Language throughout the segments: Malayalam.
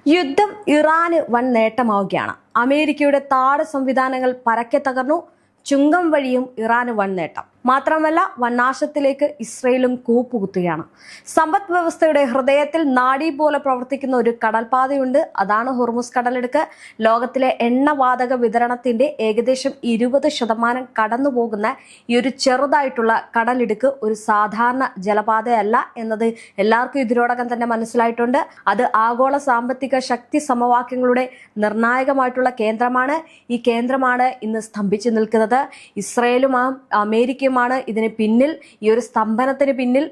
യുദ്ധം ഇറാന് വൻ നേട്ടമാവുകയാണ്. അമേരിക്കയുടെ താട് സംവിധാനങ്ങൾ പരക്കെ തകർന്നു. ചുങ്കം വഴിയും ഇറാന് വൻ നേട്ടം. മാത്രമല്ല, വന്നാശത്തിലേക്ക് ഇസ്രയേലും കൂപ്പുകുത്തുകയാണ്. സമ്പദ് വ്യവസ്ഥയുടെ ഹൃദയത്തിൽ നാഡി പോലെ പ്രവർത്തിക്കുന്ന ഒരു കടൽപാതയുണ്ട്. അതാണ് ഹോർമുസ് കടലിടുക്ക്. ലോകത്തിലെ എണ്ണവാതക വിതരണത്തിന്റെ ഏകദേശം 20% കടന്നുപോകുന്ന ഈ ഒരു ചെറുതായിട്ടുള്ള കടലിടുക്ക് ഒരു സാധാരണ ജലപാതയല്ല എന്നത് എല്ലാവർക്കും ഇതിനോടകം തന്നെ മനസ്സിലായിട്ടുണ്ട്. അത് ആഗോള സാമ്പത്തിക ശക്തി സമവാക്യങ്ങളുടെ നിർണായകമായിട്ടുള്ള കേന്ദ്രമാണ്. ഈ കേന്ദ്രമാണ് ഇന്ന് സ്തംഭിച്ചു നിൽക്കുന്നത്. ഇസ്രയേലും അമേരിക്കയും ഇതിന് പിന്നിൽ, ഈ ഒരു സ്തംഭനത്തിന് പിന്നിൽ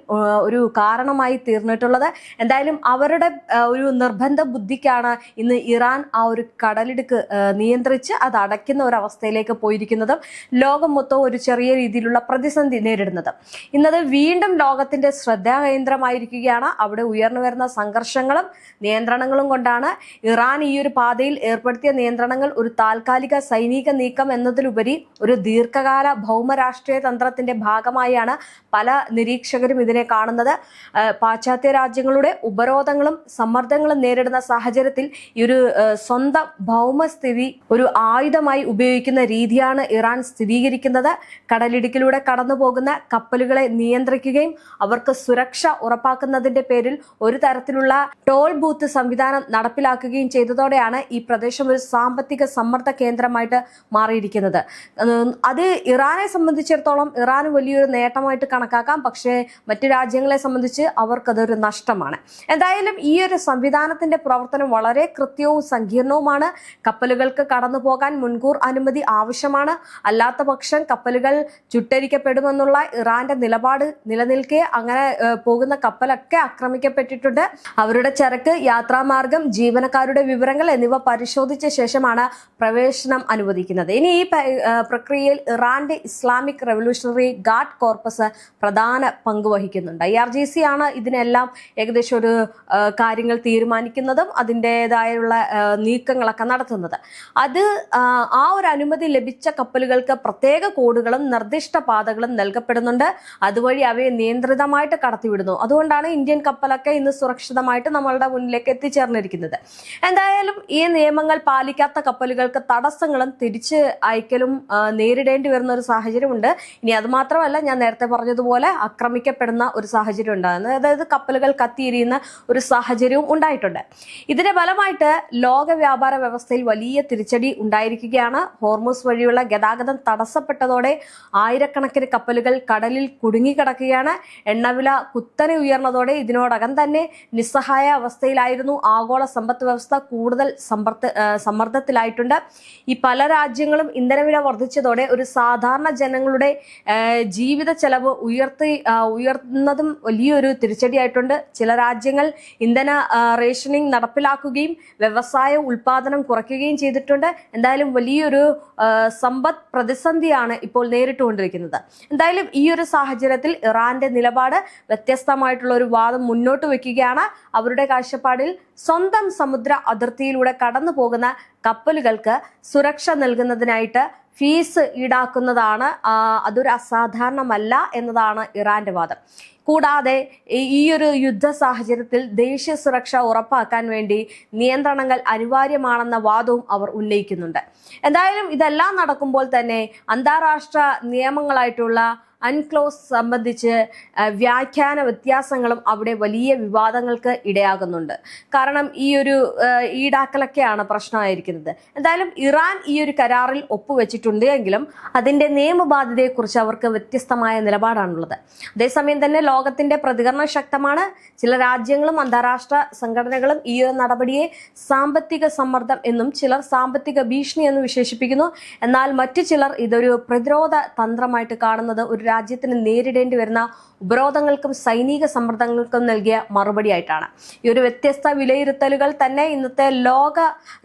ഒരു കാരണമായി തീർന്നിട്ടുള്ളത്. എന്തായാലും അവരുടെ ഒരു നിർബന്ധ ബുദ്ധിക്കാണ് ഇന്ന് ഇറാൻ ആ ഒരു കടലിടുക്ക് നിയന്ത്രിച്ച് അത് അടയ്ക്കുന്ന ഒരു അവസ്ഥയിലേക്ക് പോയിരിക്കുന്നതും ലോകം മൊത്തം ഒരു ചെറിയ രീതിയിലുള്ള പ്രതിസന്ധി നേരിടുന്നത്. ഇന്നത് വീണ്ടും ലോകത്തിന്റെ ശ്രദ്ധാകേന്ദ്രമായിരിക്കുകയാണ്. അവിടെ ഉയർന്നു വരുന്ന സംഘർഷങ്ങളും നിയന്ത്രണങ്ങളും കൊണ്ടാണ് ഇറാൻ ഈ ഒരു പാതയിൽ ഏർപ്പെടുത്തിയ നിയന്ത്രണങ്ങൾ ഒരു താൽക്കാലിക സൈനിക നീക്കം എന്നതിലുപരി ഒരു ദീർഘകാല ഭൗമരാഷ്ട്രീയ തന്ത്രത്തിന്റെ ഭാഗമായാണ് പല നിരീക്ഷകരും ഇതിനെ കാണുന്നത്. പാശ്ചാത്യ രാജ്യങ്ങളുടെ ഉപരോധങ്ങളും സമ്മർദ്ദങ്ങളും നേരിടുന്ന സാഹചര്യത്തിൽ ഈ ഒരു സ്വന്തം ഭൗമസ്ഥിതി ഒരു ആയുധമായി ഉപയോഗിക്കുന്ന രീതിയാണ് ഇറാൻ സ്ഥിരീകരിക്കുന്നത്. കടലിടുക്കിലൂടെ കടന്നു പോകുന്ന കപ്പലുകളെ നിയന്ത്രിക്കുകയും അവർക്ക് സുരക്ഷ ഉറപ്പാക്കുന്നതിന്റെ പേരിൽ ഒരു തരത്തിലുള്ള ടോൾ ബൂത്ത് സംവിധാനം നടപ്പിലാക്കുകയും ചെയ്തതോടെയാണ് ഈ പ്രദേശം ഒരു സാമ്പത്തിക സമ്മർദ്ദ കേന്ദ്രമായിട്ട് മാറിയിരിക്കുന്നത്. അത് ഇറാനെ സംബന്ധിച്ചിടത്തോളം ഇറാന് വലിയൊരു നേട്ടമായിട്ട് കണക്കാക്കാം. പക്ഷേ മറ്റു രാജ്യങ്ങളെ സംബന്ധിച്ച് അവർക്കതൊരു നഷ്ടമാണ്. എന്തായാലും ഈ ഒരു സംവിധാനത്തിന്റെ പ്രവർത്തനം വളരെ കൃത്യവും സങ്കീർണവുമാണ്. കപ്പലുകൾക്ക് കടന്നു പോകാൻ മുൻകൂർ അനുമതി ആവശ്യമാണ്. അല്ലാത്ത പക്ഷം കപ്പലുകൾ ചുട്ടരിക്കപ്പെടുമെന്നുള്ള ഇറാന്റെ നിലപാട് നിലനിൽക്കെ അങ്ങനെ പോകുന്ന കപ്പലൊക്കെ ആക്രമിക്കപ്പെട്ടിട്ടുണ്ട്. അവരുടെ ചരക്ക്, യാത്രാമാർഗം, ജീവനക്കാരുടെ വിവരങ്ങൾ എന്നിവ പരിശോധിച്ച ശേഷമാണ് പ്രവേശനം അനുവദിക്കുന്നത്. ഇനി ഈ പ്രക്രിയയിൽ ഇറാന്റെ ഇസ്ലാമിക് റവല്യൂഷണറി ഗാർഡ് കോർപ്പസ് പ്രധാന പങ്ക് വഹിക്കുന്നുണ്ട്. IRGC ആണ് ഇതിനെല്ലാം ഏകദേശം ഒരു കാര്യങ്ങൾ തീരുമാനിക്കുന്നതും അതിൻ്റെതായുള്ള നീക്കങ്ങളൊക്കെ നടത്തുന്നത്. അത് ആ ഒരു അനുമതി ലഭിച്ച കപ്പലുകൾക്ക് പ്രത്യേക കോഡുകളും നിർദ്ദിഷ്ട പാതകളും നൽകപ്പെടുന്നുണ്ട്. അതുവഴി അവയെ നിയന്ത്രിതമായിട്ട് കടത്തിവിടുന്നു. അതുകൊണ്ടാണ് ഇന്ത്യൻ കപ്പലൊക്കെ ഇന്ന് സുരക്ഷിതമായിട്ട് നമ്മളുടെ മുന്നിലേക്ക് എത്തിച്ചേർന്നിരിക്കുന്നത്. എന്തായാലും ഈ നിയമങ്ങൾ പാലിക്കാത്ത കപ്പലുകൾക്ക് തടസ്സങ്ങളും തിരിച്ച് അയക്കലും നേരിടേണ്ടി വരുന്ന ഒരു സാഹചര്യമുണ്ട്. ഇനി അത് മാത്രമല്ല, ഞാൻ നേരത്തെ പറഞ്ഞതുപോലെ ആക്രമിക്കപ്പെടുന്ന ഒരു സാഹചര്യം ഉണ്ടാകുന്നത്, അതായത് കപ്പലുകൾ കത്തിയെരിയുന്ന ഒരു സാഹചര്യവും ഉണ്ടായിട്ടുണ്ട്. ഇതിന്റെ ഫലമായിട്ട് ലോക വ്യാപാര വ്യവസ്ഥയിൽ വലിയ തിരിച്ചടി ഉണ്ടായിരിക്കുകയാണ്. ഹോർമുസ് വഴിയുള്ള ഗതാഗതം തടസ്സപ്പെട്ടതോടെ ആയിരക്കണക്കിന് കപ്പലുകൾ കടലിൽ കുടുങ്ങിക്കിടക്കുകയാണ്. എണ്ണവില കുത്തനെ ഉയർന്നതോടെ ഇതിനോടകം തന്നെ നിസ്സഹായ അവസ്ഥയിലായിരുന്നു ആഗോള സമ്പദ് വ്യവസ്ഥ. കൂടുതൽ സമ്മർദ്ദത്തിലായിട്ടുണ്ട്. ഈ പല രാജ്യങ്ങളും ഇന്ധനവില വർദ്ധിച്ചതോടെ ഒരു സാധാരണ ജനങ്ങളുടെ ജീവിത ചെലവ് ഉയർത്തുന്നതും വലിയൊരു തിരിച്ചടിയായിട്ടുണ്ട്. ചില രാജ്യങ്ങൾ ഇന്ധന റേഷനിങ് നടപ്പിലാക്കുകയും വ്യവസായ ഉൽപാദനം കുറയ്ക്കുകയും ചെയ്തിട്ടുണ്ട്. എന്തായാലും വലിയൊരു സമ്പദ് പ്രതിസന്ധിയാണ് ഇപ്പോൾ നേരിട്ടുകൊണ്ടിരിക്കുന്നത്. എന്തായാലും ഈ ഒരു സാഹചര്യത്തിൽ ഇറാന്റെ നിലപാട് വ്യത്യസ്തമായിട്ടുള്ള ഒരു വാദം മുന്നോട്ട് വെക്കുകയാണ്. അവരുടെ കാഴ്ചപ്പാടിൽ സ്വന്തം സമുദ്ര അതിർത്തിയിലൂടെ കടന്നു പോകുന്ന കപ്പലുകൾക്ക് സുരക്ഷ നൽകുന്നതിനായിട്ട് ഫീസ് ഈടാക്കുന്നതാണ് അതൊരു അസാധാരണമല്ല എന്നതാണ് ഇറാന്റെ വാദം. കൂടാതെ ഈ ഒരു യുദ്ധ സാഹചര്യത്തിൽ ദേശീയ സുരക്ഷ ഉറപ്പാക്കാൻ വേണ്ടി നിയന്ത്രണങ്ങൾ അനിവാര്യമാണെന്ന വാദവും അവർ ഉന്നയിക്കുന്നുണ്ട്. എന്തായാലും ഇതെല്ലാം നടക്കുമ്പോൾ തന്നെ അന്താരാഷ്ട്ര നിയമങ്ങളായിട്ടുള്ള അൻക്ലോസ് സംബന്ധിച്ച് വ്യാഖ്യാന വ്യത്യാസങ്ങളും അവിടെ വലിയ വിവാദങ്ങൾക്ക് ഇടയാകുന്നുണ്ട്. കാരണം ഈ ഒരു ഈടാക്കലൊക്കെയാണ് പ്രശ്നമായിരിക്കുന്നത്. എന്തായാലും ഇറാൻ ഈ ഒരു കരാറിൽ ഒപ്പുവെച്ചിട്ടുണ്ട് എങ്കിലും അതിന്റെ നിയമബാധ്യതയെക്കുറിച്ച് അവർക്ക് വ്യത്യസ്തമായ നിലപാടാണുള്ളത്. അതേസമയം തന്നെ ലോകത്തിന്റെ പ്രതികരണം ശക്തമാണ്. ചില രാജ്യങ്ങളും അന്താരാഷ്ട്ര സംഘടനകളും ഈ ഒരു നടപടിയെ സാമ്പത്തിക സമ്മർദ്ദം എന്നും ചിലർ സാമ്പത്തിക ഭീഷണി എന്നും വിശേഷിപ്പിക്കുന്നു. എന്നാൽ മറ്റു ചിലർ ഇതൊരു പ്രതിരോധ തന്ത്രമായിട്ട് കാണുന്നത് ഒരു രാജ്യത്തിന് നേരിടേണ്ടി വരുന്ന ഉപരോധങ്ങൾക്കും സൈനിക സമ്മർദ്ദങ്ങൾക്കും നൽകിയ മറുപടിയായിട്ടാണ്. ഈ ഒരു വ്യത്യസ്ത വിലയിരുത്തലുകൾ തന്നെ ഇന്നത്തെ ലോക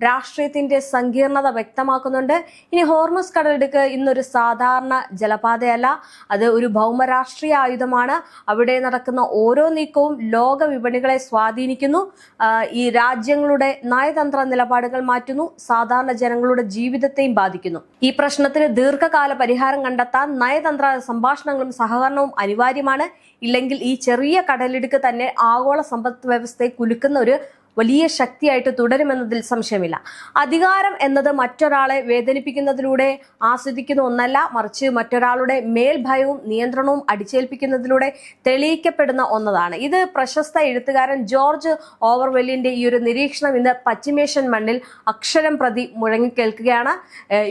രാഷ്ട്രീയത്തിന്റെ സങ്കീർണത വ്യക്തമാക്കുന്നുണ്ട്. ഇനി ഹോർമുസ് കടലിടുക്ക് ഇന്നൊരു സാധാരണ ജലപാതയല്ല, അത് ഒരു ഭൗമരാഷ്ട്രീയ ആയുധമാണ്. അവിടെ നടക്കുന്ന ഓരോ നീക്കവും ലോക വിപണികളെ സ്വാധീനിക്കുന്നു. ഈ രാജ്യങ്ങളുടെ നയതന്ത്ര നിലപാടുകൾ മാറ്റുന്നു, സാധാരണ ജനങ്ങളുടെ ജീവിതത്തെയും ബാധിക്കുന്നു. ഈ പ്രശ്നത്തിന് ദീർഘകാല പരിഹാരം കണ്ടെത്താൻ നയതന്ത്ര സംഭാഷണങ്ങളും സഹകരണവും അനിവാര്യമാണ്. ഇല്ലെങ്കിൽ ഈ ചെറിയ കടലിടുക്ക് തന്നെ ആഗോള സമ്പദ് വ്യവസ്ഥയെ കുലുക്കുന്ന ഒരു വലിയ ശക്തിയായിട്ട് തുടരുമെന്നതിൽ സംശയമില്ല. അധികാരം എന്നത് മറ്റൊരാളെ വേദനിപ്പിക്കുന്നതിലൂടെ ആസ്വദിക്കുന്ന ഒന്നല്ല, മറിച്ച് മറ്റൊരാളുടെ മേൽഭയവും നിയന്ത്രണവും അടിച്ചേൽപ്പിക്കുന്നതിലൂടെ തെളിയിക്കപ്പെടുന്ന ഒന്നതാണ്. ഇത് പ്രശസ്ത എഴുത്തുകാരൻ ജോർജ് ഓവർവെല്ലിന്റെ ഈ ഒരു നിരീക്ഷണം ഇന്ന് പശ്ചിമേഷ്യൻ മണ്ണിൽ അക്ഷരം പ്രതി മുഴങ്ങിക്കേൾക്കുകയാണ്.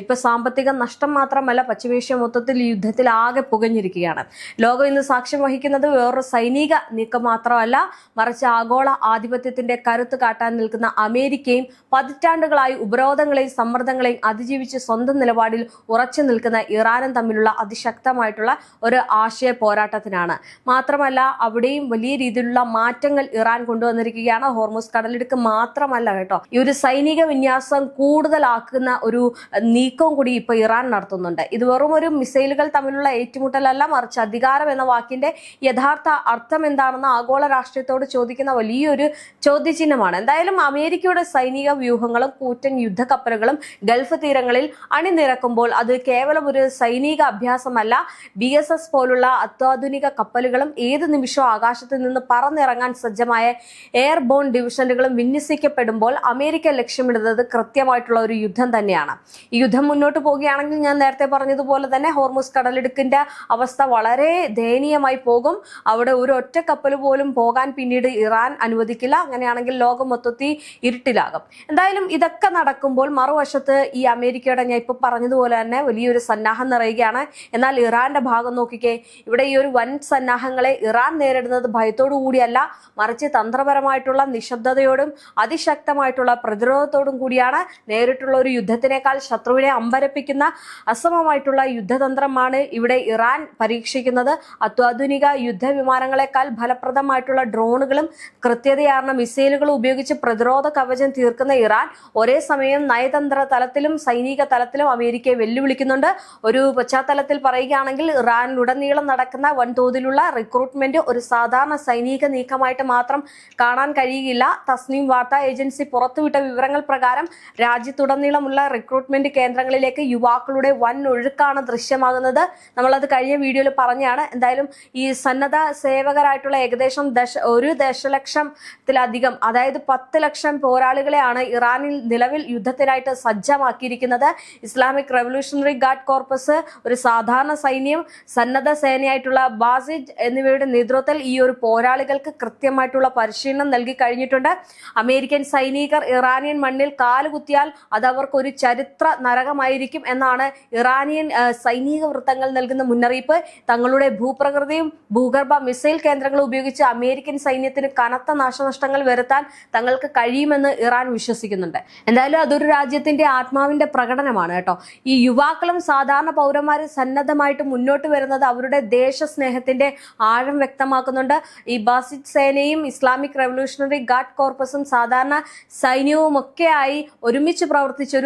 ഇപ്പൊ സാമ്പത്തിക നഷ്ടം മാത്രമല്ല, പശ്ചിമേഷ്യ മൊത്തത്തിൽ യുദ്ധത്തിൽ ആകെ പുകഞ്ഞിരിക്കുകയാണ്. ലോകം ഇന്ന് സാക്ഷ്യം വഹിക്കുന്നത് വേറൊരു സൈനിക നീക്കം മാത്രമല്ല, മറിച്ച് ആഗോള ആധിപത്യത്തിന്റെ കരുത്ത് കാട്ടാൻ നിൽക്കുന്ന അമേരിക്കയും പതിറ്റാണ്ടുകളായി ഉപരോധങ്ങളെയും സമ്മർദ്ദങ്ങളെയും അതിജീവിച്ച് സ്വന്തം നിലപാടിൽ ഉറച്ചു നിൽക്കുന്ന ഇറാനും തമ്മിലുള്ള അതിശക്തമായിട്ടുള്ള ഒരു ആശയ പോരാട്ടത്തിനാണ്. മാത്രമല്ല അവിടെയും വലിയ രീതിയിലുള്ള മാറ്റങ്ങൾ ഇറാൻ കൊണ്ടുവന്നിരിക്കുകയാണ്. ഹോർമുസ് കടലിടുക്ക് മാത്രമല്ല കേട്ടോ, ഈ ഒരു സൈനിക വിന്യാസം കൂടുതലാക്കുന്ന ഒരു നീക്കവും കൂടി ഇപ്പൊ ഇറാൻ നടത്തുന്നുണ്ട്. ഇത് വെറും ഒരു മിസൈലുകൾ തമ്മിലുള്ള ഏറ്റുമുട്ടലല്ല, മറിച്ച് അധികാരം എന്ന വാക്കിന്റെ യഥാർത്ഥ അർത്ഥം എന്താണെന്ന് ആഗോള രാഷ്ട്രീയത്തോട് ചോദിക്കുന്ന വലിയൊരു ചോദ്യചിഹ്നമാണ്. എന്തായാലും അമേരിക്കയുടെ സൈനിക വ്യൂഹങ്ങളും കൂറ്റൻ യുദ്ധക്കപ്പലുകളും ഗൾഫ് തീരങ്ങളിൽ അണിനിരക്കുമ്പോൾ അത് കേവലം ഒരു സൈനിക അഭ്യാസമല്ല. BSS പോലുള്ള അത്യാധുനിക കപ്പലുകളും ഏത് നിമിഷവും ആകാശത്ത് നിന്ന് പറന്നിറങ്ങാൻ സജ്ജമായ എയർബോൺ ഡിവിഷനുകളും വിന്യസിക്കപ്പെടുമ്പോൾ അമേരിക്ക ലക്ഷ്യമിടുന്നത് കൃത്യമായിട്ടുള്ള ഒരു യുദ്ധം തന്നെയാണ്. ഈ യുദ്ധം മുന്നോട്ട് പോവുകയാണെങ്കിൽ ഞാൻ നേരത്തെ പറഞ്ഞതുപോലെ തന്നെ ഹോർമുസ് കടലിടുക്കിന്റെ അവസ്ഥ വളരെ ദയനീയമായി പോകും. അവിടെ ഒരു ഒറ്റ കപ്പൽ പോലും പോകാൻ പിന്നീട് ഇറാൻ അനുവദിക്കില്ല. അങ്ങനെയാണെങ്കിൽ ലോകം മൊത്തത്തിൽ ഇരുട്ടിലാകും. എന്തായാലും ഇതൊക്കെ നടക്കുമ്പോൾ മറുവശത്ത് ഈ അമേരിക്കയുടെ, ഞാൻ ഇപ്പൊ പറഞ്ഞതുപോലെ തന്നെ വലിയൊരു സന്നാഹം നിറയുകയാണ്. എന്നാൽ ഇറാന്റെ ഭാഗം നോക്കിക്കേ, ഇവിടെ ഈ ഒരു വൻ സന്നാഹങ്ങളെ ഇറാൻ നേരിടുന്നത് ഭയത്തോടു കൂടിയല്ല, മറിച്ച് തന്ത്രപരമായിട്ടുള്ള നിശബ്ദതയോടും അതിശക്തമായിട്ടുള്ള പ്രതിരോധത്തോടും കൂടിയാണ്. നേരിട്ടുള്ള ഒരു യുദ്ധത്തിനേക്കാൾ ശത്രുവിനെ അമ്പരപ്പിക്കുന്ന അസമമായിട്ടുള്ള യുദ്ധതന്ത്രമാണ് ഇവിടെ ഇറാൻ പരീക്ഷിക്കുന്നത്. അത്യാധുനിക യുദ്ധവിമാനങ്ങളെക്കാൾ ഫലപ്രദമായിട്ടുള്ള ഡ്രോണുകളും കൃത്യതയാർന്ന മിസൈലുകളും ഉപയോഗിച്ച് പ്രതിരോധ കവചം തീർക്കുന്ന ഇറാൻ ഒരേ സമയം നയതന്ത്ര തലത്തിലും സൈനിക തലത്തിലും അമേരിക്കയെ വെല്ലുവിളിക്കുന്നുണ്ട്. ഒരു പശ്ചാത്തലത്തിൽ പറയുകയാണെങ്കിൽ ഇറാനിലുടനീളം നടക്കുന്ന വൻതോതിലുള്ള റിക്രൂട്ട്മെന്റ് ഒരു സാധാരണ സൈനിക നീക്കമായിട്ട് മാത്രം കാണാൻ കഴിയുകയില്ല. തസ്നീം വാർത്താ ഏജൻസി പുറത്തുവിട്ട വിവരങ്ങൾ പ്രകാരം രാജ്യത്തുടനീളമുള്ള റിക്രൂട്ട്മെന്റ് കേന്ദ്രങ്ങളിലേക്ക് യുവാക്കളുടെ വൻ ഒഴുക്കാണ് ദൃശ്യമാകുന്നത്. നമ്മളത് കഴിഞ്ഞ വീഡിയോയിൽ പറഞ്ഞാണ്. എന്തായാലും ഈ സന്നദ്ധ സേവകരായിട്ടുള്ള ഏകദേശം 1 ദശലക്ഷത്തിലധികം, അതായത് 10 ലക്ഷം പോരാളികളെയാണ് ഇറാനിൽ നിലവിൽ യുദ്ധത്തിനായിട്ട് സജ്ജമാക്കിയിരിക്കുന്നത്. ഇസ്ലാമിക് റവല്യൂഷണറി ഗാർഡ് കോർപ്പസ്, ഒരു സാധാരണ സൈന്യം, സന്നദ്ധ സേനയായിട്ടുള്ള ബാസിജ് എന്നിവയുടെ നേതൃത്വത്തിൽ ഈ ഒരു പോരാളികൾക്ക് കൃത്യമായിട്ടുള്ള പരിശീലനം നൽകി കഴിഞ്ഞിട്ടുണ്ട്. അമേരിക്കൻ സൈനികർ ഇറാനിയൻ മണ്ണിൽ കാലുകുത്തിയാൽ അത് അവർക്ക് ഒരു ചരിത്ര നരകമായിരിക്കും എന്നാണ് ഇറാനിയൻ സൈനിക വൃത്തങ്ങൾ നൽകുന്ന മുന്നറിയിപ്പ്. തങ്ങളുടെ ഭൂപ്രകൃതിയും ഭൂഗർഭ മിസൈൽ കേന്ദ്രങ്ങളും ഉപയോഗിച്ച് അമേരിക്കൻ സൈന്യത്തിന് കനത്ത നാശനഷ്ടങ്ങൾ വരുത്താൻ തങ്ങൾക്ക് കഴിയുമെന്ന് ഇറാൻ വിശ്വസിക്കുന്നുണ്ട്. എന്തായാലും അതൊരു രാജ്യത്തിന്റെ ആത്മാവിന്റെ പ്രകടനമാണ് കേട്ടോ. ഈ യുവാക്കളും സാധാരണ പൗരന്മാരും സന്നദ്ധമായിട്ട് മുന്നോട്ട് വരുന്നത് അവരുടെ ദേശസ്നേഹത്തിന്റെ ആഴം വ്യക്തമാക്കുന്നുണ്ട്. ഈ ബാസിജ് സേനയും ഇസ്ലാമിക് റവല്യൂഷണറി ഗാർഡ് കോർപ്പസും സാധാരണ സൈന്യവും ഒക്കെയായി ഒരുമിച്ച് പ്രവർത്തിച്ച്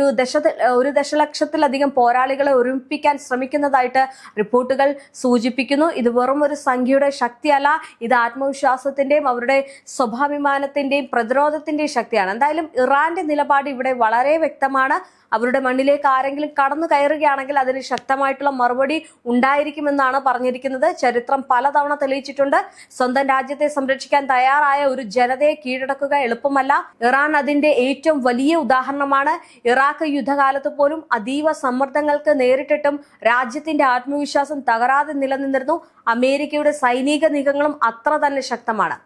ഒരു ദശലക്ഷത്തിലധികം പോരാളികളെ ഒരുമിപ്പിക്കാൻ ശ്രമിക്കുന്നതായിട്ട് റിപ്പോർട്ടുകൾ സൂചിപ്പിക്കുന്നു. ഇത് വെറും ഒരു സംഖ്യയുടെ ശക്തിയല്ല, ഇത് ആത്മവിശ്വാസത്തിന്റെയും അവരുടെ സ്വാഭിമാനത്തിന്റെയും പ്രതിരോധത്തിന്റെയും ശക്തിയാണ്. എന്തായാലും ഇറാന്റെ നിലപാട് ഇവിടെ വളരെ വ്യക്തമാണ്. അവരുടെ മണ്ണിലേക്ക് ആരെങ്കിലും കടന്നു കയറുകയാണെങ്കിൽ അതിന് ശക്തമായിട്ടുള്ള മറുപടി ഉണ്ടായിരിക്കുമെന്നാണ് പറഞ്ഞിരിക്കുന്നത്. ചരിത്രം പലതവണ തെളിയിച്ചിട്ടുണ്ട്. സ്വന്തം രാജ്യത്തെ സംരക്ഷിക്കാൻ തയ്യാറായ ഒരു ജനതയെ കീഴടക്കുക എളുപ്പമല്ല. ഇറാൻ അതിന്റെ ഏറ്റവും വലിയ ഉദാഹരണമാണ്. ഇറാഖ് യുദ്ധകാലത്ത് പോലും അതീവ സമ്മർദ്ദങ്ങൾക്ക് നേരിട്ടിട്ടും രാജ്യത്തിന്റെ ആത്മവിശ്വാസം തകരാതെ നിലനിന്നിരുന്നു. അമേരിക്കയുടെ സൈനിക നീക്കങ്ങളും അത്ര തന്നെ ശക്തമാണ്.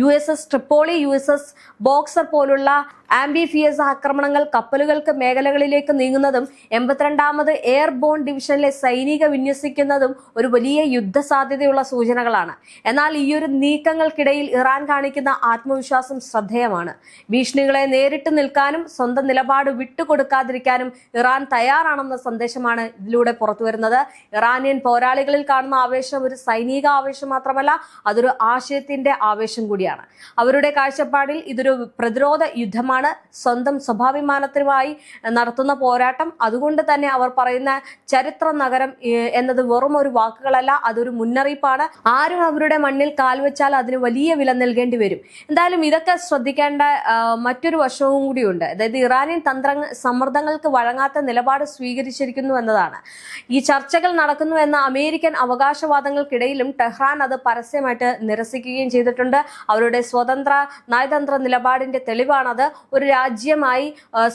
USS ട്രിപ്പോളി, USS ബോക്സർ പോലുള്ള ആംബിഫിയസ് ആക്രമണങ്ങൾ കപ്പലുകൾക്ക് മേഖലകളിലേക്ക് നീങ്ങുന്നതും 82ാമത് എയർബോൺ ഡിവിഷനിലെ സൈനിക വിന്യസിക്കുന്നതും ഒരു വലിയ യുദ്ധസാധ്യതയുള്ള സൂചനകളാണ്. എന്നാൽ ഈ ഒരു നീക്കങ്ങൾക്കിടയിൽ ഇറാൻ കാണിക്കുന്ന ആത്മവിശ്വാസം ശ്രദ്ധേയമാണ്. ഭീഷണികളെ നേരിട്ട് നിൽക്കാനും സ്വന്തം നിലപാട് വിട്ടുകൊടുക്കാതിരിക്കാനും ഇറാൻ തയ്യാറാണെന്ന സന്ദേശമാണ് ഇതിലൂടെ പുറത്തുവരുന്നത്. ഇറാനിയൻ പോരാളികളിൽ കാണുന്ന ആവേശം ഒരു സൈനിക ആവേശം മാത്രമല്ല, അതൊരു ആശയത്തിന്റെ ആവേശം കൂടിയാണ്. അവരുടെ കാഴ്ചപ്പാടിൽ ഇതൊരു പ്രതിരോധ യുദ്ധമാണ്, സ്വന്തം സ്വാഭിമാനത്തിനുമായി നടത്തുന്ന പോരാട്ടം. അതുകൊണ്ട് തന്നെ അവർ പറയുന്ന ചരിത്ര നഗരം എന്നത് വെറും ഒരു വാക്കുകളല്ല, അതൊരു മുന്നറിയിപ്പാണ്. ആരും അവരുടെ മണ്ണിൽ കാൽവെച്ചാൽ അതിന് വലിയ വില നൽകേണ്ടി വരും. എന്തായാലും ഇതൊക്കെ ശ്രദ്ധിക്കേണ്ട മറ്റൊരു വശവും കൂടിയുണ്ട്. അതായത് ഇറാനിയൻ സമ്മർദ്ദങ്ങൾക്ക് വഴങ്ങാത്ത നിലപാട് സ്വീകരിച്ചിരിക്കുന്നു എന്നതാണ്. ഈ ചർച്ചകൾ നടക്കുന്നു എന്ന അമേരിക്കൻ അവകാശവാദങ്ങൾക്കിടയിലും ടെഹ്റാൻ അത് പരസ്യമായിട്ട് നിരസിക്കുകയും ചെയ്തിട്ടുണ്ട്. അവരുടെ സ്വതന്ത്ര നയതന്ത്ര നിലപാടിന്റെ തെളിവാണത്. ഒരു രാജ്യമായി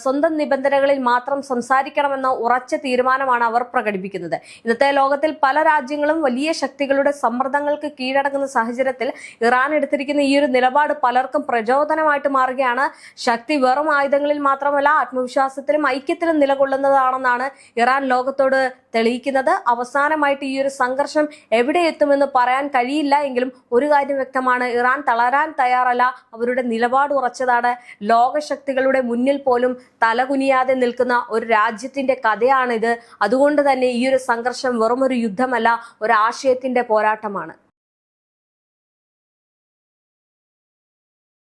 സ്വന്തം നിബന്ധനകളിൽ മാത്രം സംസാരിക്കണമെന്ന ഉറച്ച തീരുമാനമാണ് അവർ പ്രകടിപ്പിക്കുന്നത്. ഇന്നത്തെ ലോകത്തിൽ പല രാജ്യങ്ങളും വലിയ ശക്തികളുടെ സമ്മർദ്ദങ്ങൾക്ക് കീഴടങ്ങുന്ന സാഹചര്യത്തിൽ ഇറാൻ എടുത്തിരിക്കുന്ന ഈ ഒരു നിലപാട് പലർക്കും പ്രചോദനമായിട്ട് മാറുകയാണ്. ശക്തി വെറും ആയുധങ്ങളിൽ മാത്രമല്ല, ആത്മവിശ്വാസത്തിലും ഐക്യത്തിലും നിലകൊള്ളുന്നതാണെന്നാണ് ഇറാൻ ലോകത്തോട് തെളിയിക്കുന്നത്. അവസാനമായിട്ട് ഈ ഒരു സംഘർഷം എവിടെ എത്തുമെന്ന് പറയാൻ കഴിയില്ല എങ്കിലും ഒരു കാര്യം വ്യക്തമാണ്, ഇറാൻ തളരാൻ തയ്യാറല്ല. അവരുടെ നിലപാട് ഉറച്ചതാണ്. ലോകശക്തികളുടെ മുന്നിൽ പോലും തലകുനിയാതെ നിൽക്കുന്ന ഒരു രാജ്യത്തിന്റെ കഥയാണിത്. അതുകൊണ്ട് തന്നെ ഈ ഒരു സംഘർഷം വെറും ഒരു യുദ്ധമല്ല, ഒരു ആശയത്തിന്റെ പോരാട്ടമാണ്.